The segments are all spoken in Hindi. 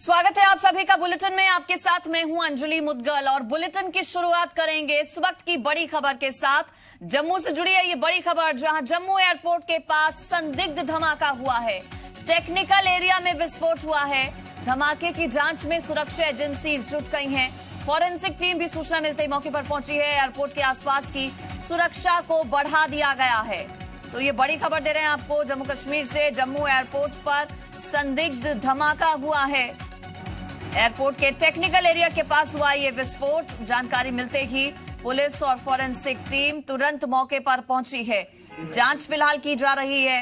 स्वागत है आप सभी का बुलेटिन में। आपके साथ मैं हूं अंजलि मुदगल और बुलेटिन की शुरुआत करेंगे इस वक्त की बड़ी खबर के साथ। जम्मू से जुड़ी है ये बड़ी खबर, जहां जम्मू एयरपोर्ट के पास संदिग्ध धमाका हुआ है। टेक्निकल एरिया में विस्फोट हुआ है। धमाके की जांच में सुरक्षा एजेंसीज जुट गई हैं। फॉरेंसिक टीम भी सूचना मिलते ही मौके पर पहुंची है। एयरपोर्ट के आसपास की सुरक्षा को बढ़ा दिया गया है। तो ये बड़ी खबर दे रहे हैं आपको जम्मू कश्मीर से। जम्मू एयरपोर्ट पर संदिग्ध धमाका हुआ है। एयरपोर्ट के टेक्निकल एरिया के पास हुआ ये विस्फोट। जानकारी मिलते ही पुलिस और फॉरेंसिक टीम तुरंत मौके पर पहुंची है। जांच फिलहाल की जा रही है।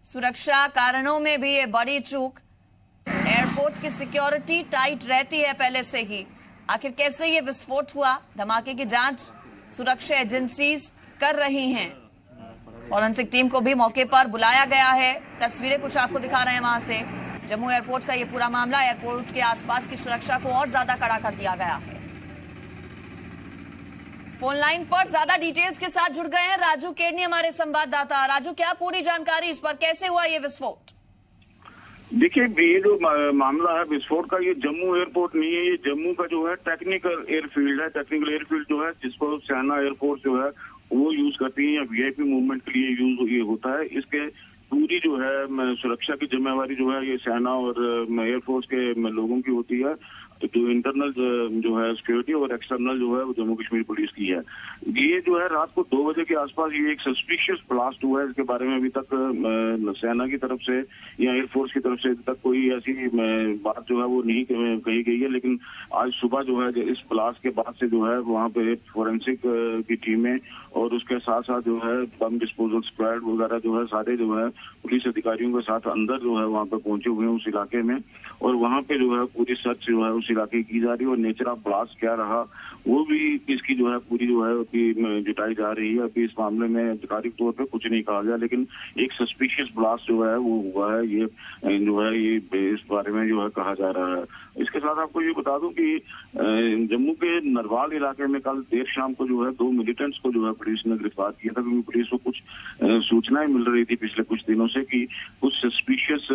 सुरक्षा कारणों में भी ये बड़ी चूक। एयरपोर्ट की सिक्योरिटी टाइट रहती है पहले से ही। आखिर कैसे ये विस्फोट हुआ, धमाके की जांच सुरक्षा एजेंसीज कर रही हैं। फॉरेंसिक टीम को भी मौके पर बुलाया गया है। तस्वीरें कुछ आपको दिखा रहे हैं वहां से। जम्मू एयरपोर्ट का ये पूरा मामला, एयरपोर्ट के आसपास की सुरक्षा को और ज्यादा कड़ा कर दिया गया है। फोन लाइन पर ज्यादा डिटेल्स के साथ जुड़ गए हैं राजू केरनी, हमारे संवाददाता। राजू, क्या पूरी जानकारी इस पर, कैसे हुआ ये विस्फोट? देखिए, ये जो मामला है विस्फोट का, ये जम्मू एयरपोर्ट नहीं है, ये जम्मू का जो है टेक्निकल एयरफील्ड है। टेक्निकल एयरफील्ड जो है, जिसको सेना एयरफोर्स जो है वो यूज करती है या वीआईपी मूवमेंट के लिए यूज ये होता है। इसके पूरी जो है सुरक्षा की जिम्मेवारी जो है ये सेना और एयरफोर्स के लोगों की होती है। जो इंटरनल जो है सिक्योरिटी और एक्सटर्नल जो है वो जम्मू कश्मीर पुलिस की है। ये जो है रात को 2 बजे के आसपास ये एक सस्पिशियस ब्लास्ट हुआ है। इसके बारे में अभी तक सेना की तरफ से या एयरफोर्स की तरफ से अभी तक कोई ऐसी बात जो है वो नहीं कही गई है। लेकिन आज सुबह जो है इस ब्लास्ट के बाद से जो है वहाँ पे फॉरेंसिक की टीमें और उसके साथ साथ जो है बम डिस्पोजल स्क्वाड वगैरह जो है सारे जो है पुलिस अधिकारियों के साथ अंदर जो है वहाँ पे पहुंचे हुए हैं उस इलाके में। और वहाँ पे जो है पूरी सर्च जो है उस इलाके की जा रही है। और नेचर ऑफ ब्लास्ट क्या रहा वो भी इसकी जो है पूरी जो है अभी जुटाई जा रही है। अभी इस मामले में अधिकारिक तौर पे कुछ नहीं कहा गया, लेकिन एक सस्पिशियस ब्लास्ट जो है वो हुआ है। ये जो है ये इस बारे में जो है कहा जा रहा है। इसके साथ आपको ये बता दूं कि जम्मू के नरवाल इलाके में कल देर शाम को जो है 2 मिलिटेंट्स को जो है पुलिस ने गिरफ्तार किया था। क्योंकि पुलिस को कुछ सूचनाएं मिल रही थी पिछले कुछ दिनों से कि कुछ सस्पिशियस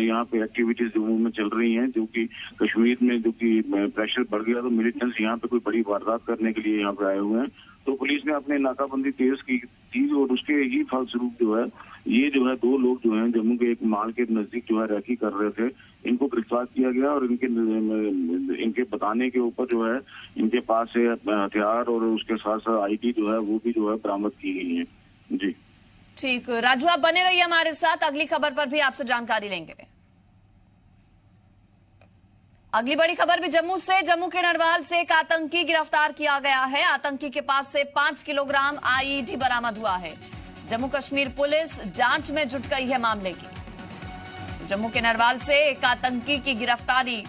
यहाँ पे एक्टिविटीज जम्मू में चल रही हैं, जो कि कश्मीर में जो कि प्रेशर बढ़ गया तो मिलिटेंट्स यहाँ पे कोई बड़ी वारदात करने के लिए यहाँ पे आए हुए हैं। तो पुलिस ने अपने नाकाबंदी तेज की थी और उसके ही फलस्वरूप जो है ये जो है 2 लोग जो हैं जम्मू के एक माल के नजदीक जो है रैकी कर रहे थे, इनको गिरफ्तार किया गया। और इनके बताने के ऊपर जो है इनके पास से हथियार और उसके साथ साथ आईडी जो है वो भी जो है बरामद की गई है। जी ठीक, राजू आप बने रहिए हमारे साथ। अगली खबर पर भी आपसे जानकारी लेंगे। अगली बड़ी खबर भी जम्मू से। जम्मू के नरवाल से एक आतंकी गिरफ्तार किया गया है। आतंकी के पास से 5 किलोग्राम आईईडी बरामद हुआ है। जम्मू कश्मीर पुलिस जांच में जुट गई है मामले की। जम्मू के नरवाल से एक आतंकी की गिरफ्तारी,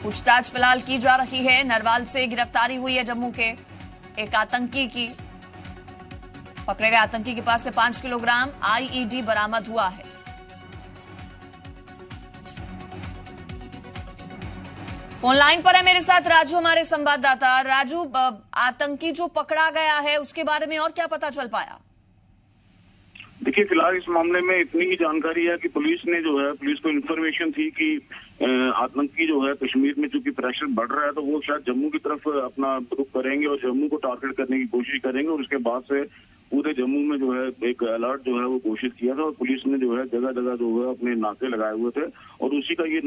पूछताछ फिलहाल की जा रही है। नरवाल से गिरफ्तारी हुई है जम्मू के एक आतंकी की। पकड़े गए आतंकी के पास से 5 किलोग्राम आईईडी बरामद हुआ है। फोन लाइन पर है मेरे साथ राजू, हमारे संवाददाता। राजू, आतंकी जो पकड़ा गया है उसके बारे में और क्या पता चल पाया? देखिए, फिलहाल इस मामले में इतनी ही जानकारी है कि पुलिस को इन्फॉर्मेशन थी कि आतंकी जो है कश्मीर में चूंकि प्रेशर बढ़ रहा है तो वो शायद जम्मू की तरफ अपना रुख करेंगे और जम्मू को टारगेट करने की कोशिश करेंगे। और उसके बाद से पूरे जम्मू में जो है एक अलर्ट जो है वो घोषित किया था और पुलिस ने जो है जगह जगह जो है अपने नाके लगाए हुए थे। और उसी का ये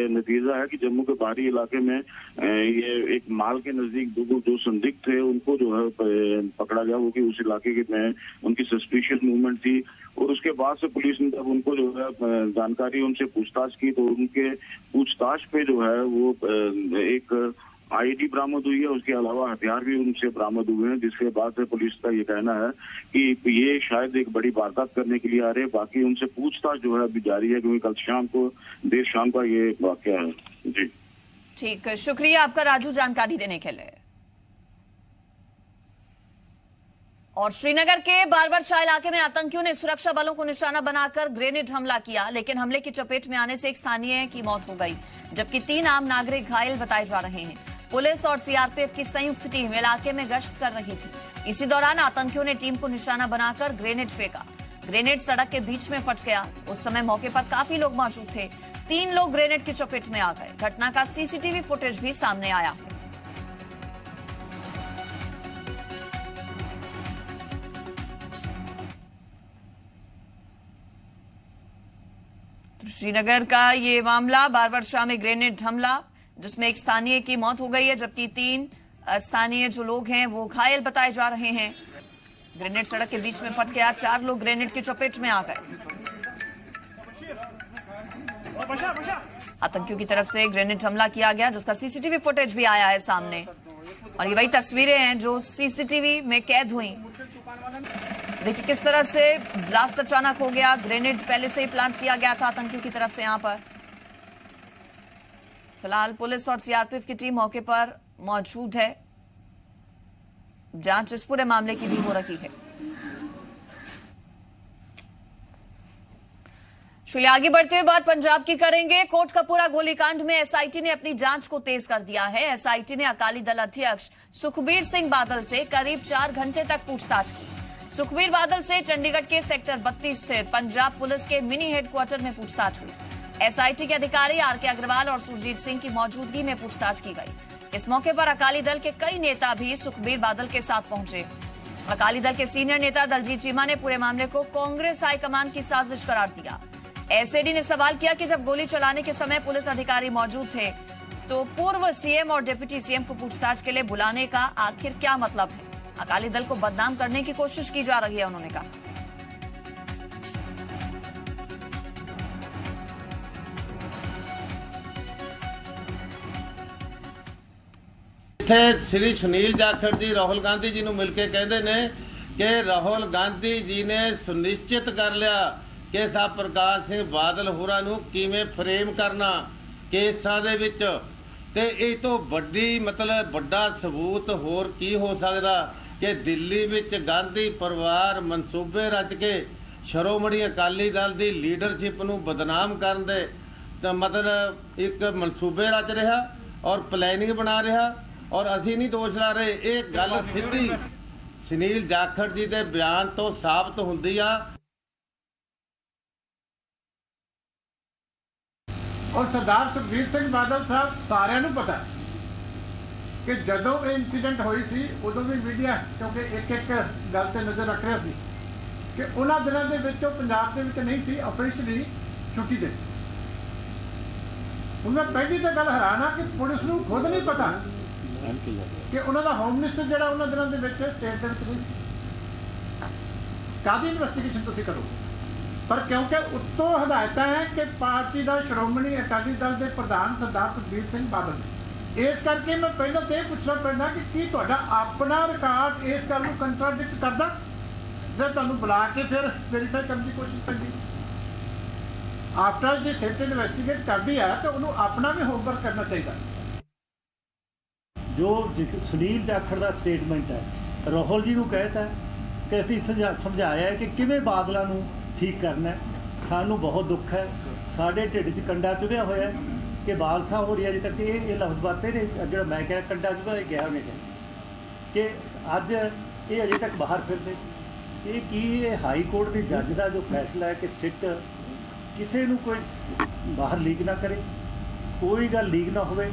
नतीजा है कि जम्मू के बाहरी इलाके में ये एक माल के नजदीक जो संदिग्ध थे उनको जो है पकड़ा गया। वो कि उस इलाके में उनकी सस्पिशियस मूवमेंट थी। और उसके बाद से पुलिस ने जब उनको जो है जानकारी उनसे पूछताछ की तो उनके पूछताछ पे जो है वो एक आईडी बरामद हुई है। उसके अलावा हथियार भी उनसे बरामद हुए हैं, जिसके बाद से पुलिस का ये कहना है कि ये शायद एक बड़ी वारदात करने के लिए आ रहे हैं। बाकी उनसे पूछताछ जो है अभी जारी है, क्योंकि कल शाम को देर शाम का ये वाकया है। जी ठीक, शुक्रिया आपका राजू जानकारी देने के लिए। और श्रीनगर के बारवर शाह इलाके में आतंकियों ने सुरक्षा बलों को निशाना बनाकर ग्रेनेड हमला किया, लेकिन हमले की चपेट में आने से एक स्थानीय की मौत हो गई, जबकि 3 आम नागरिक घायल बताए जा रहे हैं। पुलिस और सीआरपीएफ की संयुक्त टीम इलाके में गश्त कर रही थी। इसी दौरान आतंकियों ने टीम को निशाना बनाकर ग्रेनेड फेंका। ग्रेनेड सड़क के बीच में फट गया। उस समय मौके पर काफी लोग मौजूद थे। 3 लोग ग्रेनेड की चपेट में आ गए। घटना का सीसीटीवी फुटेज भी सामने आया है। श्रीनगर का ये मामला बारवरशाह में ग्रेनेड हमला, जिसमें एक स्थानीय की मौत हो गई है, जबकि 3 स्थानीय जो लोग हैं वो घायल बताए जा रहे हैं। ग्रेनेड सड़क के बीच में फट गया, 4 लोग ग्रेनेड की चपेट में आ गए। आतंकियों की तरफ से ग्रेनेड हमला किया गया, जिसका सीसीटीवी फुटेज भी आया है सामने, और ये वही तस्वीरें हैं जो सीसीटीवी में कैद हुई। देखिए किस तरह से ब्लास्ट अचानक हो गया। ग्रेनेड पहले से ही प्लांट किया गया था आतंकियों की तरफ से। यहां पर फिलहाल पुलिस और सीआरपीएफ की टीम मौके पर मौजूद है। जांच इस पूरे मामले की भी हो रही है। चलिए आगे बढ़ते हुए बात पंजाब की करेंगे। कोटकपूरा गोलीकांड में एसआईटी ने अपनी जांच को तेज कर दिया है। एसआईटी ने अकाली दल अध्यक्ष सुखबीर सिंह बादल से करीब 4 घंटे तक पूछताछ की। सुखबीर बादल से चंडीगढ़ के सेक्टर 32 स्थित पंजाब पुलिस के मिनी हेडक्वार्टर में पूछताछ हुई। एसआईटी के अधिकारी आरके अग्रवाल और सुरजीत सिंह की मौजूदगी में पूछताछ की गई। इस मौके पर अकाली दल के कई नेता भी सुखबीर बादल के साथ पहुंचे। अकाली दल के सीनियर नेता दलजीत चीमा ने पूरे मामले को कांग्रेस हाईकमान की साजिश करार दिया। एसएडी ने सवाल किया कि जब गोली चलाने के समय पुलिस अधिकारी मौजूद थे तो पूर्व सीएम और डिप्टी सीएम को पूछताछ के लिए बुलाने का आखिर क्या मतलब है। अकाली दल को बदनाम करने की कोशिश की जा रही है, उन्होंने कहा। श्री सुनील जाखड़ जी राहुल गांधी जी ਨੂੰ ਮਿਲ ਕੇ ਕਹਿੰਦੇ ਨੇ ਕਿ ਰਾਹੁਲ ਗਾਂਧੀ ਜੀ ਨੇ ਸੁਨਿਸ਼ਚਿਤ ਕਰ ਲਿਆ ਕਿ ਸਾਹਿਬ ਪ੍ਰਕਾਸ਼ ਸਿੰਘ ਬਾਦਲ ਹੋਰਾਂ ਨੂੰ ਕਿਵੇਂ ਫਰੇਮ ਕਰਨਾ ਕੇਸਾਂ ਦੇ ਵਿੱਚ, ਤੇ ਇਹ ਤੋਂ ਵੱਡੀ ਮਤਲਬ ਵੱਡਾ ਸਬੂਤ ਹੋਰ ਕੀ ਹੋ ਸਕਦਾ ਕਿ ਦਿੱਲੀ ਵਿੱਚ ਗਾਂਧੀ ਪਰਿਵਾਰ ਮਨਸੂਬੇ ਰਚ ਕੇ ਸ਼੍ਰੋਮਣੀ ਅਕਾਲੀ ਦਲ ਦੀ ਲੀਡਰਸ਼ਿਪ ਨੂੰ ਬਦਨਾਮ ਕਰਨ ਦੇ ਤਾਂ ਮਤਲਬ ਇੱਕ ਮਨਸੂਬੇ ਰਚ ਰਿਹਾ ਔਰ ਪਲੈਨਿੰਗ ਬਣਾ ਰਿਹਾ। ਔਰ ਅਸੀਂ ਨਹੀਂ ਦੋਸ਼ ਲਾ ਰਹੇ, ਇਹ ਗੱਲ ਸਿੱਧੀ ਸੁਨੀਲ ਜਾਖੜ ਜੀ ਦੇ ਬਿਆਨ ਤੋਂ ਸਾਬਤ ਹੁੰਦੀ ਆ। और सरदार सुखबीर सिंह बादल साहब सारे पता कि जदों ये इंसीडेंट हुई सी उदों भी मीडिया क्योंकि एक एक गल से नज़र रख रहा सी कि उन्होंने दिनों के विचों पंजाब के विच नहीं सी ऑफिशियली छुट्टी दे। उन्हें पहली तो गल हैरान आ कि पुलिस को खुद नहीं पता कि उन्होंने होम मिनिस्टर जो उन्होंने दिनों के विच स्टेट के विच कादी इन्वेस्टिगेशन तुसीं करो, पर क्योंकि उत्तों हदायत है कि पार्टी का श्रोमणी अकाली दल के प्रधान सरदार सुखबीर सिंह बादल ने, इस करके मैं पहले तो यह पूछना पैना कि की तुहाडा अपना रिकॉर्ड इस गल को कंट्राडिक्ट करदा जो तुहानूं बुला के फिर वेरीफाई करने की कोशिश करनी। आफ्टर जो सिट इन्वेस्टिगेट करती है तो उन्होंने अपना भी होमवर्क करना चाहिए। जो सुनील जाखड़ का स्टेटमेंट है, राहुल जी को कहता है कि असीं समझाया है कि किवें बादलों नूं ठीक करना है। सानू बहुत दुख है, साढ़े ढिड च कंडा चुभया होया है कि बाल साहब हो रही अजे तक ये लफ्ज बातें ने जो मैं क्या कंडा चुभा गया उन्हें कहा कि अज ये अजे तक बाहर फिरते ये की हाई कोर्ट के जज का जो फैसला है कि सिट किसी नू कोई बाहर लीक ना करे, कोई गल लीक ना होवे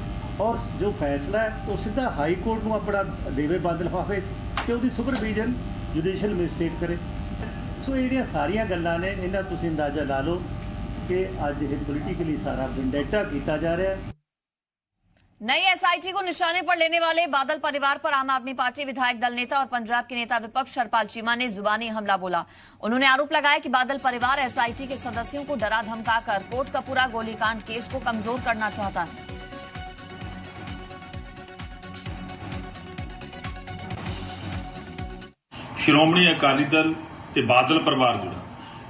और जो फैसला है वो सीधा हाई कोर्ट को अपना देवे बंद लिफाफे तो उसकी सुपरविजन जुडिशियल मजिस्ट्रेट करे। सो ये सारिया गल्लां ने इन्हां तुसीं अंदाजा ला लो कि अज ये पोलिटिकली सारा वेंडेटा किया जा रहा है। नई एसआईटी को निशाने पर लेने वाले बादल परिवार पर आम आदमी पार्टी विधायक दल नेता और पंजाब के नेता विपक्ष हरपाल चीमा ने जुबानी हमला बोला। उन्होंने आरोप लगाया कि बादल परिवार एसआईटी के सदस्यों को डरा धमकाकर कोटकपूरा गोलीकांड केस को कमजोर करना चाहता है। श्रोमणी अकाली दल ते बादल परिवार जोड़ा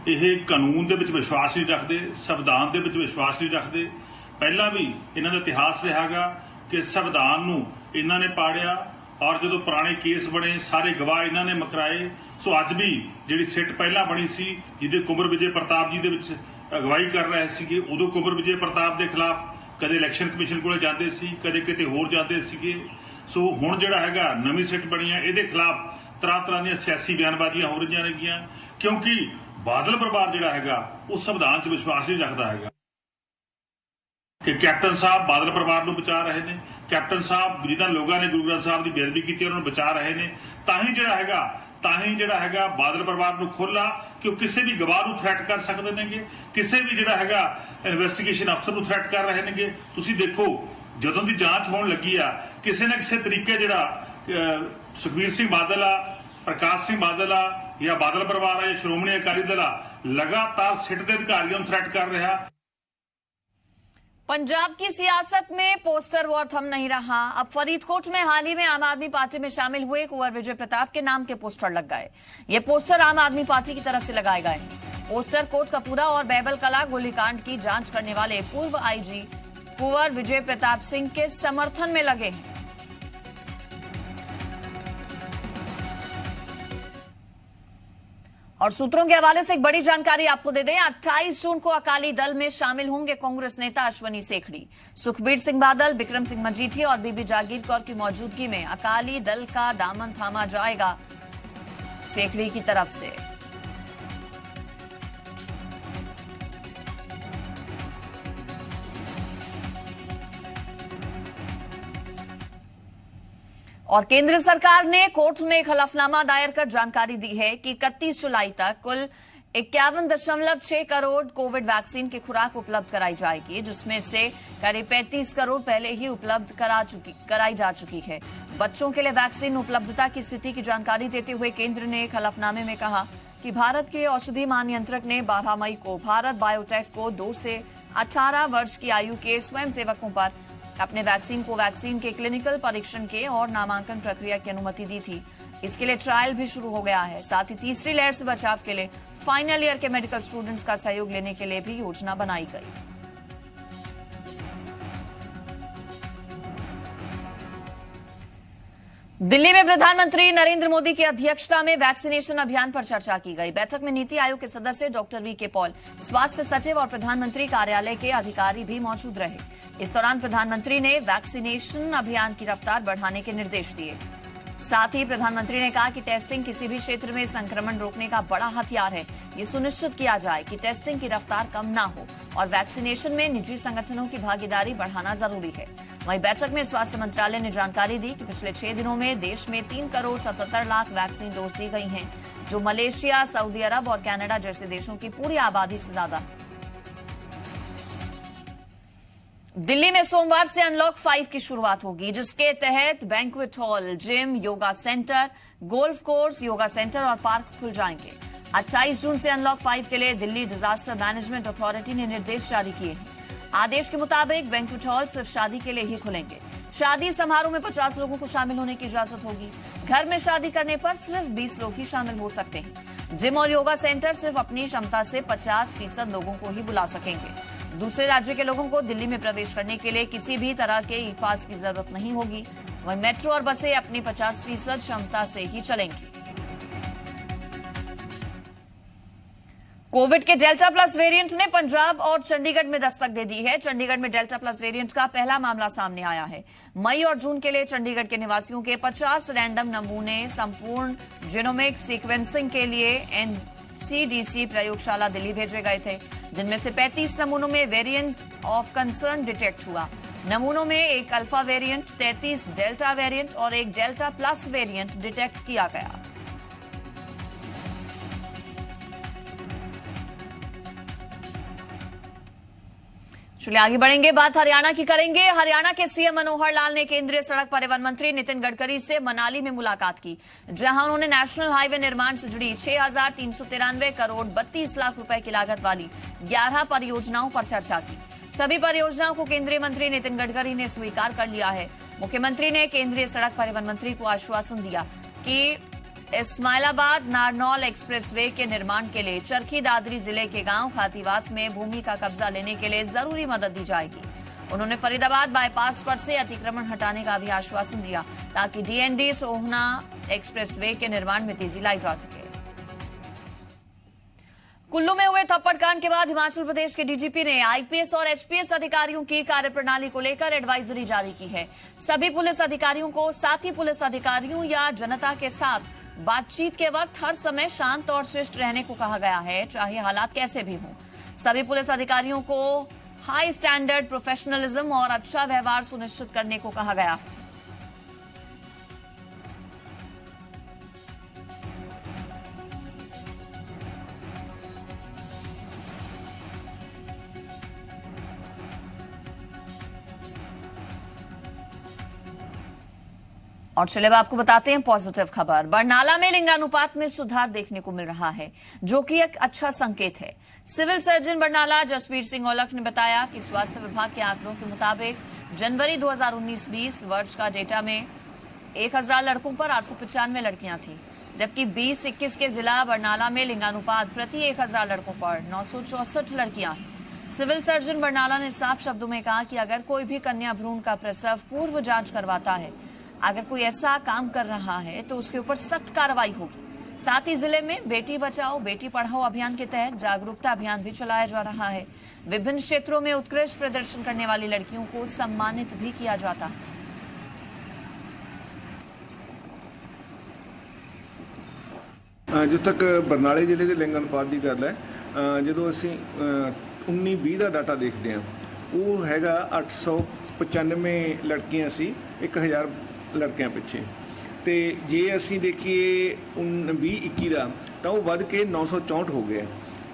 यह कानून दे विच विश्वास नहीं रखते, संविधान दे विच विश्वास नहीं रखते। पहला भी इन्हां दा इतिहास रहागा कि संविधान नूं इन्हां ने पाड़िया और जो पुराने केस बने सारे गवाह इन्हां ने मकराए। सो अज भी जिहड़ी सिट पहला बनी सी जिहदे कुंवर विजय प्रताप जी दे विच अगवाई कर रहे सीगे, उदों कुंवर विजय प्रताप के खिलाफ कदे इलैक्शन कमिशन कोले जांदे सी, कदे किते होर जांदे सीगे। सो हुण जिहड़ा हैगा नवीं सिट बनी है इहदे खिलाफ तरह तरह दी सियासी बयानबाजियां हो रही नेगियां क्योंकि बादल परिवार जिहड़ा हैगा वो संविधान च विश्वास नहीं रखता हैगा। ਕਿ ਕੈਪਟਨ ਸਾਹਿਬ ਬਾਦਲ ਪਰਿਵਾਰ ਨੂੰ ਬਚਾ ਰਹੇ ਨੇ, ਕੈਪਟਨ ਸਾਹਿਬ ਜਿਹਨਾਂ ਲੋਕਾਂ ਨੇ ਗੁਰੂ ਗ੍ਰੰਥ ਸਾਹਿਬ ਦੀ ਬੇਅਦਬੀ ਕੀਤੀ ਉਹਨਾਂ ਨੂੰ ਬਚਾ ਰਹੇ ਨੇ। ਤਾਂ ਹੀ ਜਿਹੜਾ ਹੈਗਾ ਬਾਦਲ ਪਰਿਵਾਰ ਨੂੰ ਖੋਲਾ ਕਿ ਉਹ ਕਿਸੇ ਵੀ ਗਵਾਹ ਨੂੰ ਥ੍ਰੈਟ ਕਰ ਸਕਦੇ ਨੇਗੇ, ਕਿਸੇ ਵੀ ਜਿਹੜਾ ਹੈਗਾ ਇਨਵੈਸਟੀਗੇਸ਼ਨ ਅਫਸਰ ਨੂੰ ਥ੍ਰੈਟ ਕਰ ਰਹੇ ਨੇਗੇ। ਤੁਸੀਂ ਦੇਖੋ ਜਦੋਂ ਦੀ ਜਾਂਚ ਹੋਣ ਲੱਗੀ ਆ ਕਿਸੇ ਨਾ ਕਿਸੇ ਤਰੀਕੇ ਜਿਹੜਾ ਸੁਖਬੀਰ ਸਿੰਘ ਬਾਦਲ ਆ, ਪ੍ਰਕਾਸ਼ ਸਿੰਘ ਬਾਦਲ ਆ ਜਾਂ ਬਾਦਲ ਪਰਿਵਾਰ ਆ ਜਾਂ ਸ਼੍ਰੋਮਣੀ ਅਕਾਲੀ ਦਲ ਆ लगातार सिट के अधिकारियों थ्रेट कर रहा। पंजाब की सियासत में पोस्टर वॉर थम नहीं रहा। अब फरीदकोट में हाल ही में आम आदमी पार्टी में शामिल हुए कुंवर विजय प्रताप के नाम के पोस्टर लग गए। ये पोस्टर आम आदमी पार्टी की तरफ से लगाए गए। पोस्टर कोट कपूरा और बैबल कला गोलीकांड की जांच करने वाले पूर्व आईजी कुंवर विजय प्रताप सिंह के समर्थन में लगे हैं। और सूत्रों के हवाले से एक बड़ी जानकारी आपको दे दें, 28 जून को अकाली दल में शामिल होंगे कांग्रेस नेता अश्वनी सेखड़ी। सुखबीर सिंह बादल, बिक्रम सिंह मजीठिया और बीबी जागीर कौर की मौजूदगी में अकाली दल का दामन थामा जाएगा सेखड़ी की तरफ से। और केंद्र सरकार ने कोर्ट में एक हलफनामा दायर कर जानकारी दी है कि 31 जुलाई तक कुल 51.6 करोड़ कोविड वैक्सीन की खुराक उपलब्ध कराई जाएगी, जिसमें से करीब 35 करोड़ पहले ही उपलब्ध कराई जा चुकी है। बच्चों के लिए वैक्सीन उपलब्धता की स्थिति की जानकारी देते हुए केंद्र ने एक हलफनामे में कहा कि भारत के औषधि महानियंत्रक ने 12 मई को भारत बायोटेक को 2 से 18 वर्ष की आयु के स्वयंसेवकों पर अपने वैक्सीन कोवैक्सीन के क्लिनिकल परीक्षण के और नामांकन प्रक्रिया की अनुमति दी थी। इसके लिए ट्रायल भी शुरू हो गया है। साथ ही तीसरी लहर से बचाव के लिए फाइनल ईयर के मेडिकल स्टूडेंट्स का सहयोग लेने के लिए भी योजना बनाई गई। दिल्ली में प्रधानमंत्री नरेंद्र मोदी की अध्यक्षता में वैक्सीनेशन अभियान पर चर्चा की गई। बैठक में नीति आयोग के सदस्य डॉक्टर वी.के. पॉल, स्वास्थ्य सचिव और प्रधानमंत्री कार्यालय के अधिकारी भी मौजूद रहे। इस दौरान प्रधानमंत्री ने वैक्सीनेशन अभियान की रफ्तार बढ़ाने के निर्देश दिए। साथ ही प्रधानमंत्री ने कहा कि टेस्टिंग किसी भी क्षेत्र में संक्रमण रोकने का बड़ा हथियार है। ये सुनिश्चित किया जाए कि टेस्टिंग की रफ्तार कम न हो और वैक्सीनेशन में निजी संगठनों की भागीदारी बढ़ाना जरूरी है। वहीं बैठक में स्वास्थ्य मंत्रालय ने जानकारी दी कि पिछले 6 दिनों में देश में 3 करोड़ 77 लाख वैक्सीन डोज दी गई हैं, जो मलेशिया, सऊदी अरब और कनाडा जैसे देशों की पूरी आबादी से ज्यादा है। दिल्ली में सोमवार से अनलॉक 5 की शुरुआत होगी, जिसके तहत banquet hall, gym, yoga centre, golf course, yoga centre और पार्क खुल जाएंगे। 28 जून से अनलॉक 5 के लिए दिल्ली डिजास्टर मैनेजमेंट अथॉरिटी ने निर्देश जारी किए हैं। आदेश के मुताबिक बैंक्वेट हॉल सिर्फ शादी के लिए ही खुलेंगे। शादी समारोह में 50 लोगों को शामिल होने की इजाजत होगी। घर में शादी करने पर सिर्फ 20 लोग ही शामिल हो सकते हैं। जिम और योगा सेंटर सिर्फ अपनी क्षमता से 50% लोगों को ही बुला सकेंगे। दूसरे राज्य के लोगों को दिल्ली में प्रवेश करने के लिए किसी भी तरह के ई पास की जरूरत नहीं होगी। वहीं मेट्रो और बसें अपनी 50% क्षमता से ही चलेंगी। कोविड के डेल्टा प्लस वेरिएंट ने पंजाब और चंडीगढ़ में दस्तक दे दी है। चंडीगढ़ में डेल्टा प्लस वेरिएंट का पहला मामला सामने आया है। मई और जून के लिए चंडीगढ़ के निवासियों के 50 रैंडम नमूने संपूर्ण जीनोमिक सीक्वेंसिंग के लिए एनसीडीसी प्रयोगशाला दिल्ली भेजे गए थे, जिनमें से 35 नमूनों में वेरिएंट ऑफ कंसर्न डिटेक्ट हुआ। नमूनों में एक अल्फा वेरिएंट, 33 डेल्टा वेरिएंट और एक डेल्टा प्लस वेरिएंट डिटेक्ट किया गया। चलिए आगे बढ़ेंगे, बात हरियाणा की करेंगे। हरियाणा के सीएम मनोहर लाल ने केंद्रीय सड़क परिवहन मंत्री नितिन गडकरी से मनाली में मुलाकात की, जहां उन्होंने नेशनल हाईवे निर्माण से जुड़ी 6,393 करोड़ 32 लाख रुपए की लागत वाली 11 परियोजनाओं पर चर्चा की। सभी परियोजनाओं को केंद्रीय मंत्री नितिन गडकरी ने स्वीकार कर लिया है। मुख्यमंत्री ने केंद्रीय सड़क परिवहन मंत्री को आश्वासन दिया कि इस्माइलाबाद नारनौल एक्सप्रेसवे के निर्माण के लिए चरखी दादरी जिले के गांव खातीवास में भूमि का कब्जा लेने के लिए जरूरी मदद दी जाएगी। उन्होंने फरीदाबाद बाईपास पर से अतिक्रमण हटाने का भी आश्वासन दिया, ताकि डीएनडी सोहना एक्सप्रेसवे के निर्माण में तेजी लाई जा सके। कुल्लू में हुए थप्पड़कांड के बाद हिमाचल प्रदेश के डीजीपी ने आईपीएस और एचपीएस अधिकारियों की कार्यप्रणाली को लेकर एडवाइजरी जारी की है। सभी पुलिस अधिकारियों को साथी पुलिस अधिकारियों या जनता के साथ बातचीत के वक्त हर समय शांत और शिष्ट रहने को कहा गया है, चाहे हालात कैसे भी हों। सभी पुलिस अधिकारियों को हाई स्टैंडर्ड, प्रोफेशनलिज्म और अच्छा व्यवहार सुनिश्चित करने को कहा गया। और चलिए अब आपको बताते हैं पॉजिटिव खबर। बरनाला में लिंगानुपात में सुधार देखने को मिल रहा है, जो कि एक अच्छा संकेत है। सिविल सर्जन बरनाला जसवीर सिंह औलख ने बताया कि स्वास्थ्य विभाग के आंकड़ों के मुताबिक जनवरी 2019-20 वर्ष का डेटा में 1000 लड़कों पर 895 लड़कियां थीं, जबकि 20-21 के जिला बरनाला में लिंगानुपात प्रति 1000 लड़कों पर 964 लड़कियां हैं। सिविल सर्जन बरनाला ने साफ शब्दों में कहा कि अगर कोई भी कन्या भ्रूण का प्रसव पूर्व जांच करवाता है, अगर कोई ऐसा काम कर रहा है तो उसके ऊपर सख्त कार्रवाई होगी। साथ ही जिले में बेटी बचाओ बेटी पढ़ाओ अभियान के तहत जागरूकता अभियान भी चलाया जा रहा है। विभिन्न क्षेत्रों में उत्कृष्ट प्रदर्शन करने वाली लड़कियों को सम्मानित भी किया जाता है। जो तक बरनाले जिले के लिंग अनुपात की गल है, जो असी 19-20 का डाटा देखते हैं, वो हैगा 895 लड़कियां सी 1000 लड़कियां पिछे, तो जे असी देखिए 20-21 का तो वो वध के 964 हो गया,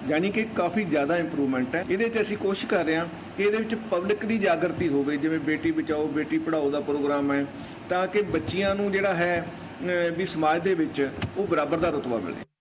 यानी कि काफ़ी ज़्यादा इंप्रूवमेंट है। ये असी कोशिश कर रहे हैं कि ये पब्लिक की जागृति हो, जिमें बेटी बचाओ बेटी पढ़ाओ का प्रोग्राम है, ताकि बच्चियां नूं जिहड़ा है भी समाज दे विच वो बराबर का रुतबा मिले।